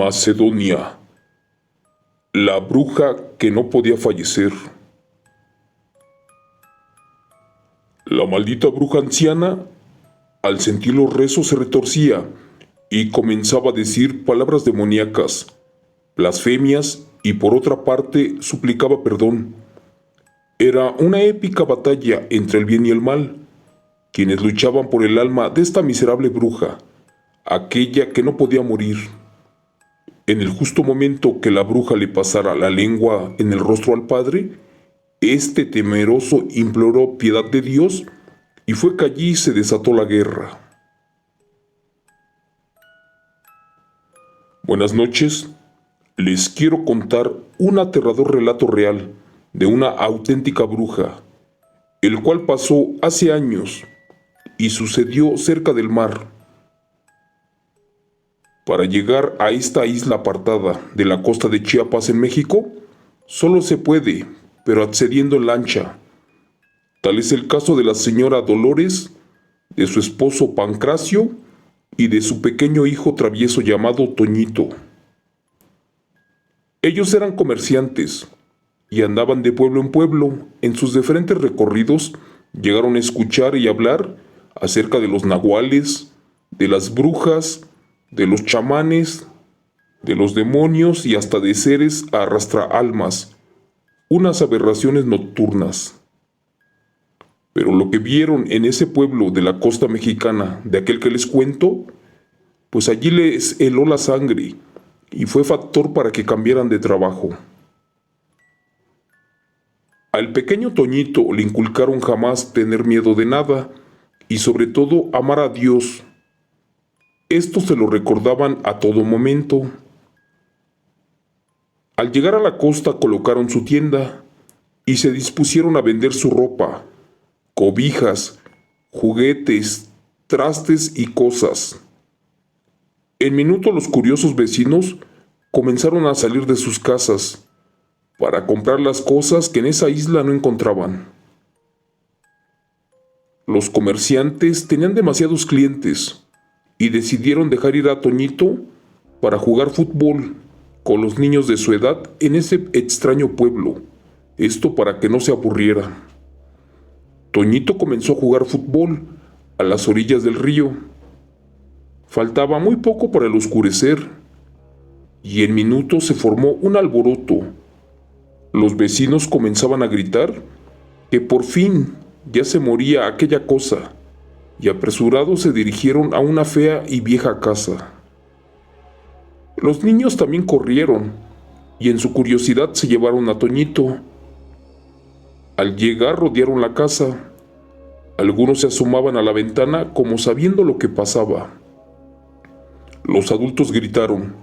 Macedonia, la bruja que no podía fallecer. La maldita bruja anciana, al sentir los rezos, se retorcía y comenzaba a decir palabras demoníacas, blasfemias y por otra parte suplicaba perdón. Era una épica batalla entre el bien y el mal, quienes luchaban por el alma de esta miserable bruja, aquella que no podía morir. En el justo momento que la bruja le pasara la lengua en el rostro al padre, este temeroso imploró piedad de Dios y fue que allí se desató la guerra. Buenas noches, les quiero contar un aterrador relato real de una auténtica bruja, el cual pasó hace años y sucedió cerca del mar. Para llegar a esta isla apartada de la costa de Chiapas en México, solo se puede, pero accediendo en lancha. Tal es el caso de la señora Dolores, de su esposo Pancracio y de su pequeño hijo travieso llamado Toñito. Ellos eran comerciantes y andaban de pueblo en pueblo. En sus diferentes recorridos llegaron a escuchar y hablar acerca de los nahuales, de las brujas, de los chamanes, de los demonios y hasta de seres arrastraalmas, unas aberraciones nocturnas. Pero lo que vieron en ese pueblo de la costa mexicana, de aquel que les cuento, pues allí les heló la sangre y fue factor para que cambiaran de trabajo. Al pequeño Toñito le inculcaron jamás tener miedo de nada y sobre todo amar a Dios. Esto se lo recordaban a todo momento. Al llegar a la costa colocaron su tienda y se dispusieron a vender su ropa, cobijas, juguetes, trastes y cosas. En minuto los curiosos vecinos comenzaron a salir de sus casas para comprar las cosas que en esa isla no encontraban. Los comerciantes tenían demasiados clientes y decidieron dejar ir a Toñito para jugar fútbol con los niños de su edad en ese extraño pueblo, esto para que no se aburriera. Toñito comenzó a jugar fútbol a las orillas del río. Faltaba muy poco para el oscurecer y en minutos se formó un alboroto. Los vecinos comenzaban a gritar que por fin ya se moría aquella cosa y apresurados se dirigieron a una fea y vieja casa. Los niños también corrieron y en su curiosidad se llevaron a Toñito. Al llegar rodearon la casa. Algunos se asomaban a la ventana como sabiendo lo que pasaba. Los adultos gritaron: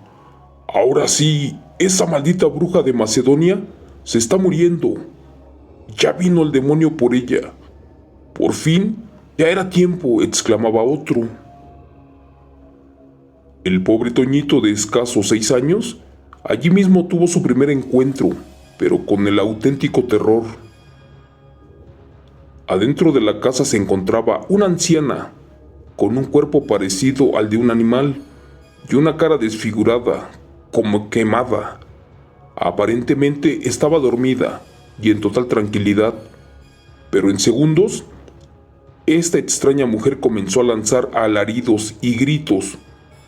«Ahora sí, esa maldita bruja de Macedonia se está muriendo. Ya vino el demonio por ella. Por fin, ya era tiempo», exclamaba otro. El pobre Toñito, de escasos 6 años, allí mismo tuvo su primer encuentro, pero con el auténtico terror. Adentro de la casa se encontraba una anciana, con un cuerpo parecido al de un animal y una cara desfigurada, como quemada. Aparentemente estaba dormida y en total tranquilidad, pero en segundos, esta extraña mujer comenzó a lanzar alaridos y gritos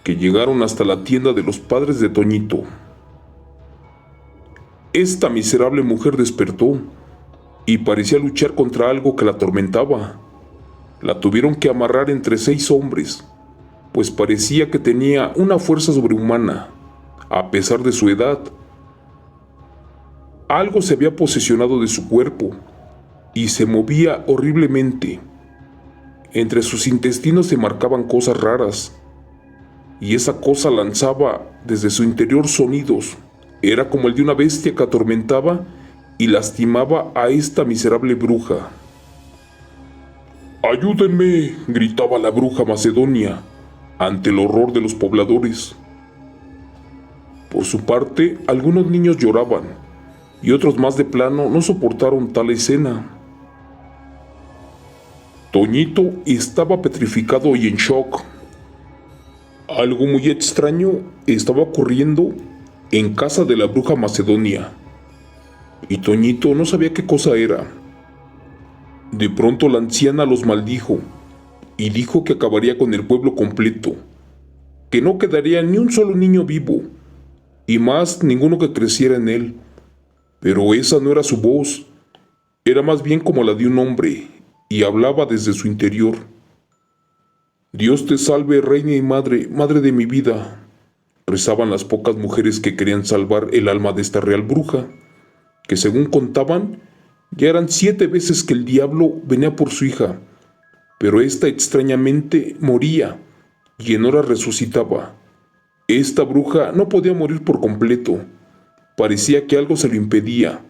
que llegaron hasta la tienda de los padres de Toñito. Esta miserable mujer despertó y parecía luchar contra algo que la atormentaba. La tuvieron que amarrar entre 6 hombres, pues parecía que tenía una fuerza sobrehumana, a pesar de su edad. Algo se había posesionado de su cuerpo y se movía horriblemente. Entre sus intestinos se marcaban cosas raras, y esa cosa lanzaba desde su interior sonidos. Era como el de una bestia que atormentaba y lastimaba a esta miserable bruja. «¡Ayúdenme!», gritaba la bruja Macedonia ante el horror de los pobladores. Por su parte, algunos niños lloraban y otros más de plano no soportaron tal escena. Toñito estaba petrificado y en shock. Algo muy extraño estaba ocurriendo en casa de la bruja Macedonia, y Toñito no sabía qué cosa era. De pronto la anciana los maldijo y dijo que acabaría con el pueblo completo, que no quedaría ni un solo niño vivo, y más ninguno que creciera en él. Pero esa no era su voz, era más bien como la de un hombre, y hablaba desde su interior. Dios te salve, reina y madre, madre de mi vida, rezaban las pocas mujeres que querían salvar el alma de esta real bruja, que según contaban, ya eran 7 veces que el diablo venía por su hija, pero ésta extrañamente moría y en hora resucitaba. Esta bruja no podía morir por completo, parecía que algo se lo impedía,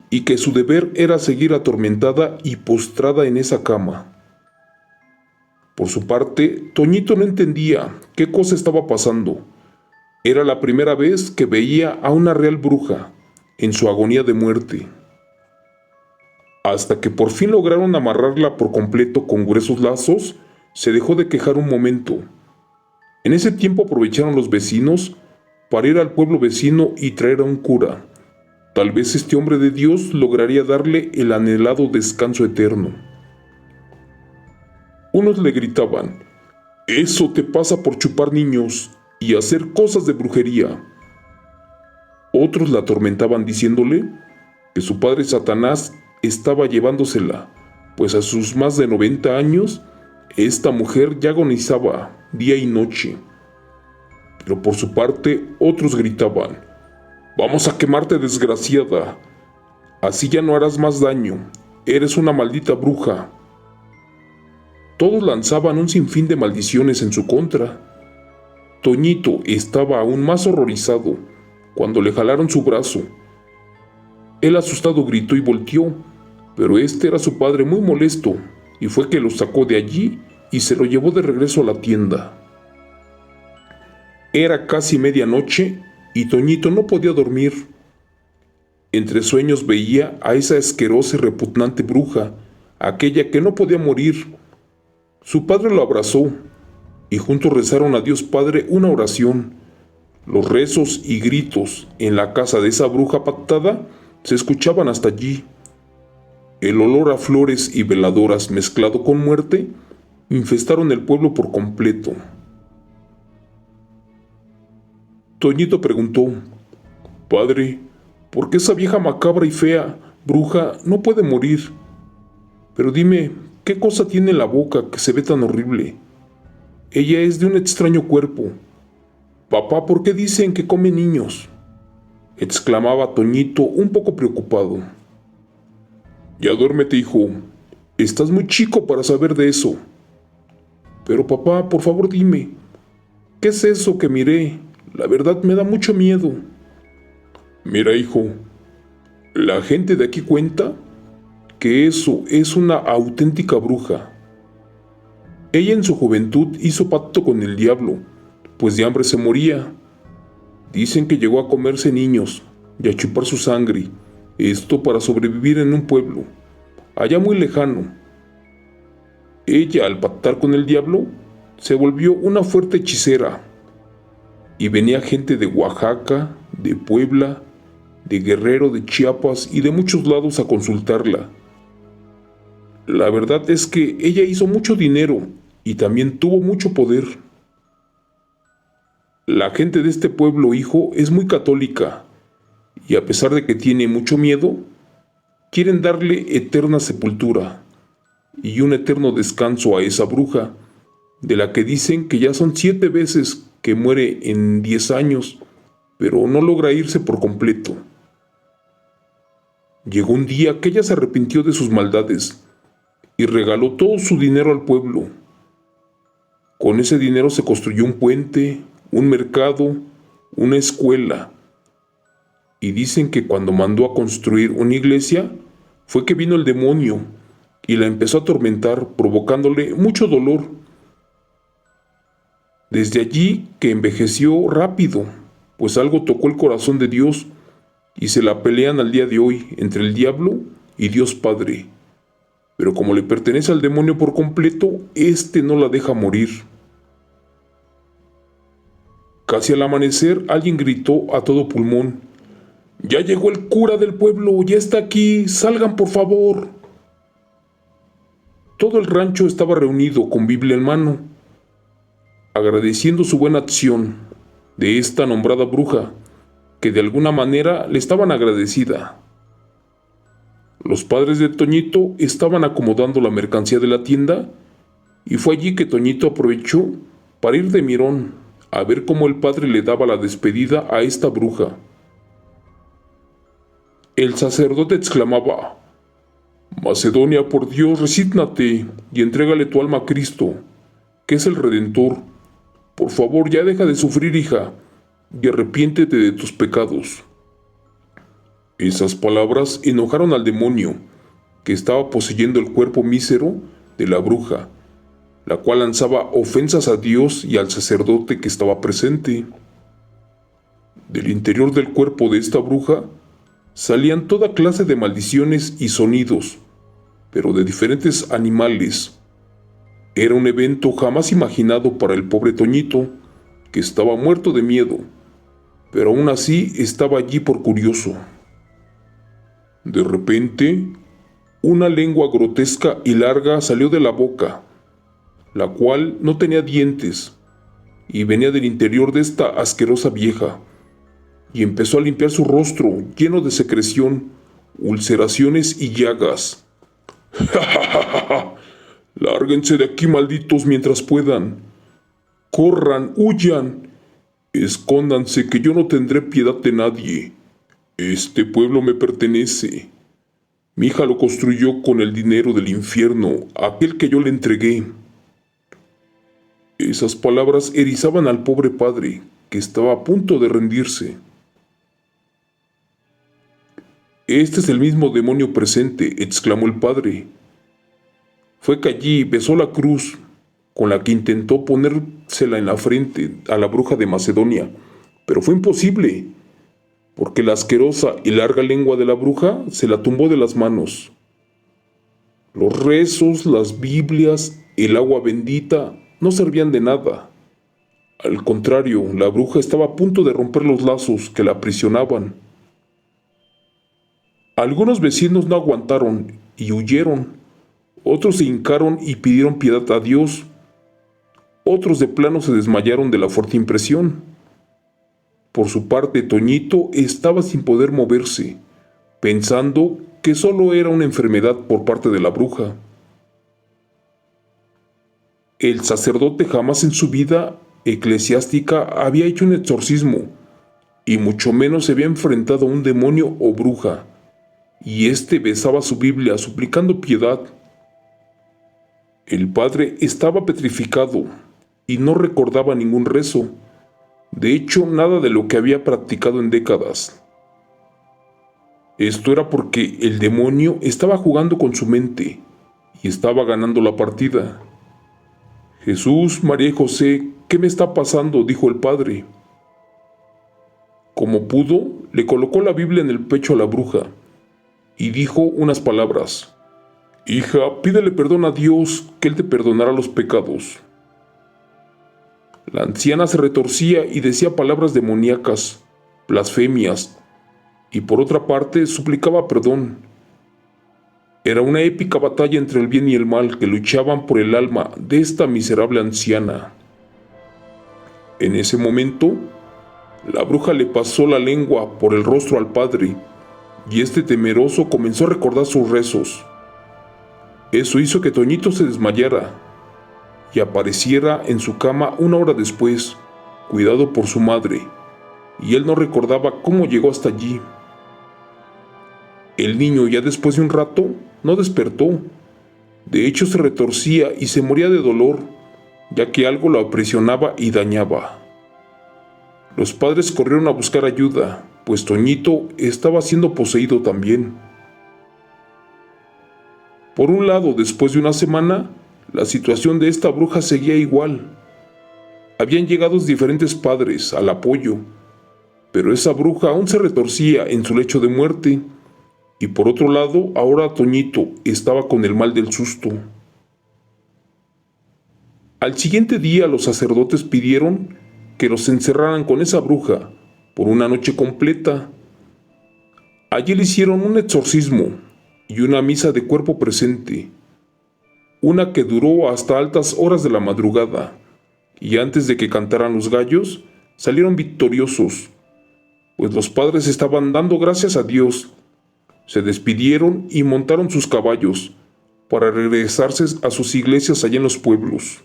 y que su deber era seguir atormentada y postrada en esa cama. Por su parte, Toñito no entendía qué cosa estaba pasando. Era la primera vez que veía a una real bruja en su agonía de muerte. Hasta que por fin lograron amarrarla por completo con gruesos lazos, se dejó de quejar un momento. En ese tiempo aprovecharon los vecinos para ir al pueblo vecino y traer a un cura. Tal vez este hombre de Dios lograría darle el anhelado descanso eterno. Unos le gritaban: «Eso te pasa por chupar niños y hacer cosas de brujería». Otros la atormentaban diciéndole que su padre Satanás estaba llevándosela, pues a sus más de 90 años, esta mujer ya agonizaba día y noche. Pero por su parte, otros gritaban: «Vamos a quemarte, desgraciada. Así ya no harás más daño. Eres una maldita bruja». Todos lanzaban un sinfín de maldiciones en su contra. Toñito estaba aún más horrorizado cuando le jalaron su brazo. Él asustado gritó y volteó, pero este era su padre muy molesto, y fue que lo sacó de allí y se lo llevó de regreso a la tienda. Era casi medianoche y Toñito no podía dormir. Entre sueños veía a esa asquerosa y repugnante bruja, aquella que no podía morir. Su padre lo abrazó y juntos rezaron a Dios Padre una oración. Los rezos y gritos en la casa de esa bruja pactada se escuchaban hasta allí. El olor a flores y veladoras mezclado con muerte infestaron el pueblo por completo. Toñito preguntó: «Padre, ¿por qué esa vieja macabra y fea bruja no puede morir? Pero dime, ¿qué cosa tiene en la boca que se ve tan horrible? Ella es de un extraño cuerpo. Papá, ¿por qué dicen que come niños?», exclamaba Toñito un poco preocupado. «Ya duérmete, hijo. Estás muy chico para saber de eso». «Pero papá, por favor dime, ¿qué es eso que miré? La verdad me da mucho miedo». «Mira, hijo, la gente de aquí cuenta que eso es una auténtica bruja. Ella en su juventud hizo pacto con el diablo, pues de hambre se moría. Dicen que llegó a comerse niños y a chupar su sangre, esto para sobrevivir en un pueblo, allá muy lejano. Ella, al pactar con el diablo, se volvió una fuerte hechicera, y venía gente de Oaxaca, de Puebla, de Guerrero, de Chiapas y de muchos lados a consultarla. La verdad es que ella hizo mucho dinero y también tuvo mucho poder. La gente de este pueblo, hijo, es muy católica, y a pesar de que tiene mucho miedo, quieren darle eterna sepultura y un eterno descanso a esa bruja, de la que dicen que ya son 7 veces que muere en 10 años, pero no logra irse por completo. Llegó un día que ella se arrepintió de sus maldades y regaló todo su dinero al pueblo. Con ese dinero se construyó un puente, un mercado, una escuela, y dicen que cuando mandó a construir una iglesia fue que vino el demonio y la empezó a atormentar, provocándole mucho dolor. Desde allí que envejeció rápido, pues algo tocó el corazón de Dios, y se la pelean al día de hoy entre el diablo y Dios Padre. Pero como le pertenece al demonio por completo, este no la deja morir. Casi al amanecer, alguien gritó a todo pulmón: «¡Ya llegó el cura del pueblo! ¡Ya está aquí! ¡Salgan, por favor!». Todo el rancho estaba reunido con Biblia en mano, agradeciendo su buena acción de esta nombrada bruja, que de alguna manera le estaban agradecida. Los padres de Toñito estaban acomodando la mercancía de la tienda y fue allí que Toñito aprovechó para ir de mirón a ver cómo el padre le daba la despedida a esta bruja. El sacerdote exclamaba: «Macedonia, por Dios, resígnate y entrégale tu alma a Cristo, que es el Redentor. Por favor, ya deja de sufrir, hija, y arrepiéntete de tus pecados». Esas palabras enojaron al demonio que estaba poseyendo el cuerpo mísero de la bruja, la cual lanzaba ofensas a Dios y al sacerdote que estaba presente. Del interior del cuerpo de esta bruja salían toda clase de maldiciones y sonidos, pero de diferentes animales. Era un evento jamás imaginado para el pobre Toñito, que estaba muerto de miedo, pero aún así estaba allí por curioso. De repente, una lengua grotesca y larga salió de la boca, la cual no tenía dientes, y venía del interior de esta asquerosa vieja, y empezó a limpiar su rostro lleno de secreción, ulceraciones y llagas. «¡Ja, ja, ja, ja, ja! Lárguense de aquí, malditos, mientras puedan. Corran, huyan, escóndanse, que yo no tendré piedad de nadie. Este pueblo me pertenece. Mi hija lo construyó con el dinero del infierno, aquel que yo le entregué». Esas palabras erizaban al pobre padre, que estaba a punto de rendirse. «Este es el mismo demonio presente», exclamó el padre. Fue que allí besó la cruz con la que intentó ponérsela en la frente a la bruja de Macedonia, pero fue imposible, porque la asquerosa y larga lengua de la bruja se la tumbó de las manos. Los rezos, las Biblias, el agua bendita no servían de nada. Al contrario, la bruja estaba a punto de romper los lazos que la aprisionaban. Algunos vecinos no aguantaron y huyeron. Otros se hincaron y pidieron piedad a Dios. Otros de plano se desmayaron de la fuerte impresión. Por su parte, Toñito estaba sin poder moverse, pensando que solo era una enfermedad por parte de la bruja. El sacerdote jamás en su vida eclesiástica había hecho un exorcismo, y mucho menos se había enfrentado a un demonio o bruja, y éste besaba su Biblia suplicando piedad. El padre estaba petrificado y no recordaba ningún rezo, de hecho nada de lo que había practicado en décadas. Esto era porque el demonio estaba jugando con su mente y estaba ganando la partida. «Jesús, María y José, ¿qué me está pasando?», dijo el padre. Como pudo, le colocó la Biblia en el pecho a la bruja y dijo unas palabras: «Hija, pídele perdón a Dios, que Él te perdonará los pecados». La anciana se retorcía y decía palabras demoníacas, blasfemias, y por otra parte suplicaba perdón. Era una épica batalla entre el bien y el mal que luchaban por el alma de esta miserable anciana. En ese momento, la bruja le pasó la lengua por el rostro al padre, y este temeroso comenzó a recordar sus rezos. Eso hizo que Toñito se desmayara y apareciera en su cama una hora después, cuidado por su madre, y él no recordaba cómo llegó hasta allí. El niño, ya después de un rato, no despertó. De hecho, se retorcía y se moría de dolor, ya que algo lo aprisionaba y dañaba. Los padres corrieron a buscar ayuda, pues Toñito estaba siendo poseído también. Por un lado, después de una semana, la situación de esta bruja seguía igual. Habían llegado diferentes padres al apoyo, pero esa bruja aún se retorcía en su lecho de muerte. Y por otro lado, ahora Toñito estaba con el mal del susto. Al siguiente día los sacerdotes pidieron que los encerraran con esa bruja por una noche completa. Allí le hicieron un exorcismo y una misa de cuerpo presente, una que duró hasta altas horas de la madrugada, y antes de que cantaran los gallos, salieron victoriosos, pues los padres estaban dando gracias a Dios. Se despidieron y montaron sus caballos para regresarse a sus iglesias allá en los pueblos.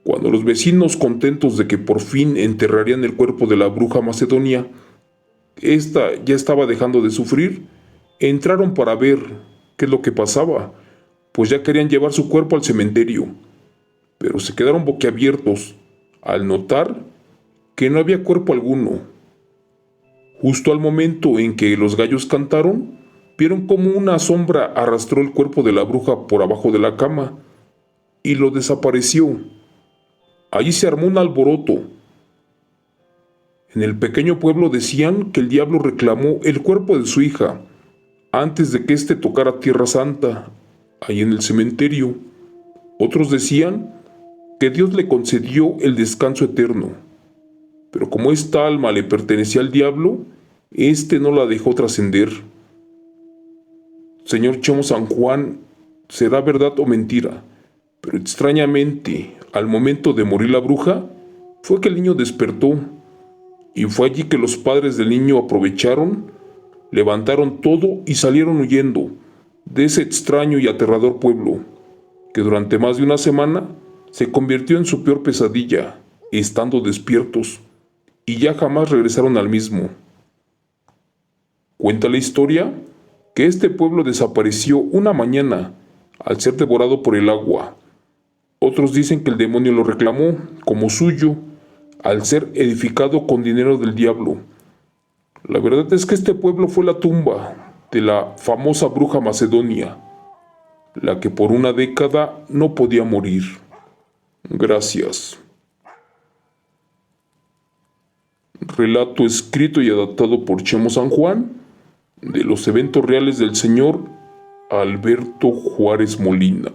Cuando los vecinos, contentos de que por fin enterrarían el cuerpo de la bruja macedonia, esta ya estaba dejando de sufrir, entraron para ver qué es lo que pasaba, pues ya querían llevar su cuerpo al cementerio, pero se quedaron boquiabiertos al notar que no había cuerpo alguno. Justo al momento en que los gallos cantaron, vieron como una sombra arrastró el cuerpo de la bruja por abajo de la cama y lo desapareció. Allí se armó un alboroto. En el pequeño pueblo decían que el diablo reclamó el cuerpo de su hija antes de que éste tocara Tierra Santa, ahí en el cementerio. Otros decían que Dios le concedió el descanso eterno, pero como esta alma le pertenecía al diablo, éste no la dejó trascender. Señor Chemo San Juan, ¿será verdad o mentira? Pero extrañamente, al momento de morir la bruja, fue que el niño despertó, y fue allí que los padres del niño aprovecharon, levantaron todo y salieron huyendo de ese extraño y aterrador pueblo, que durante más de una semana se convirtió en su peor pesadilla, estando despiertos, y ya jamás regresaron al mismo. Cuenta la historia que este pueblo desapareció una mañana al ser devorado por el agua. Otros dicen que el demonio lo reclamó como suyo al ser edificado con dinero del diablo. La verdad es que este pueblo fue la tumba de la famosa bruja macedonia, la que por una década no podía morir. Gracias. Relato escrito y adaptado por Chemo San Juan, de los eventos reales del señor Alberto Juárez Molina.